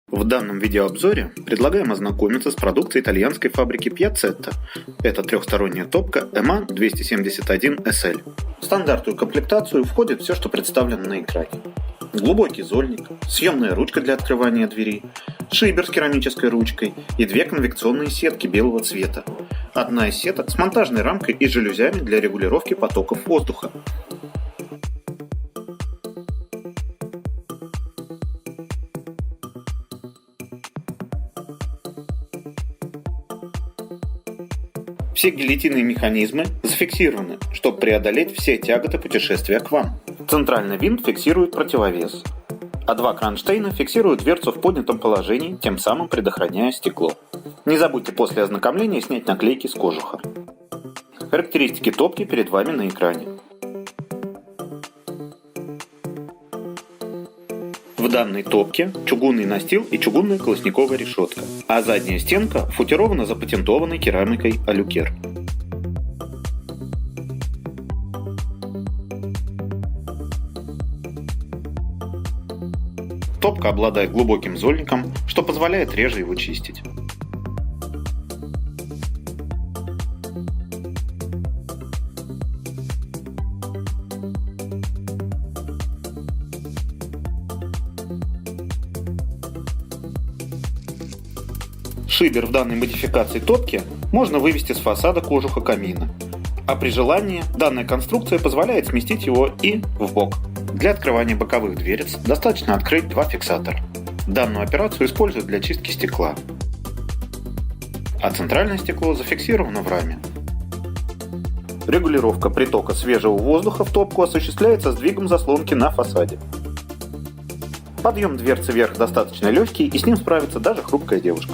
В данном видеообзоре предлагаем ознакомиться с продукцией итальянской фабрики Piazzetta. Это трехсторонняя топка EMA 271 SL. В стандартную комплектацию входит все, что представлено на экране. Глубокий зольник, съемная ручка для открывания двери, шибер с керамической ручкой и две конвекционные сетки белого цвета. Одна из сеток с монтажной рамкой и жалюзями для регулировки потоков воздуха. Все гильотинные механизмы зафиксированы, чтобы преодолеть все тяготы путешествия к вам. Центральный винт фиксирует противовес, а два кронштейна фиксируют дверцу в поднятом положении, тем самым предохраняя стекло. Не забудьте после ознакомления снять наклейки с кожуха. Характеристики топки перед вами на экране. В данной топке чугунный настил и чугунная колосниковая решетка, а задняя стенка футирована запатентованной керамикой Алюкер. Топка обладает глубоким зольником, что позволяет реже его чистить. Шибер в данной модификации топки можно вывести с фасада кожуха камина, а при желании данная конструкция позволяет сместить его и вбок. Для открывания боковых дверец достаточно открыть два фиксатора. Данную операцию используют для чистки стекла, а центральное стекло зафиксировано в раме. Регулировка притока свежего воздуха в топку осуществляется сдвигом заслонки на фасаде. Подъем дверцы вверх достаточно легкий, и с ним справится даже хрупкая девушка.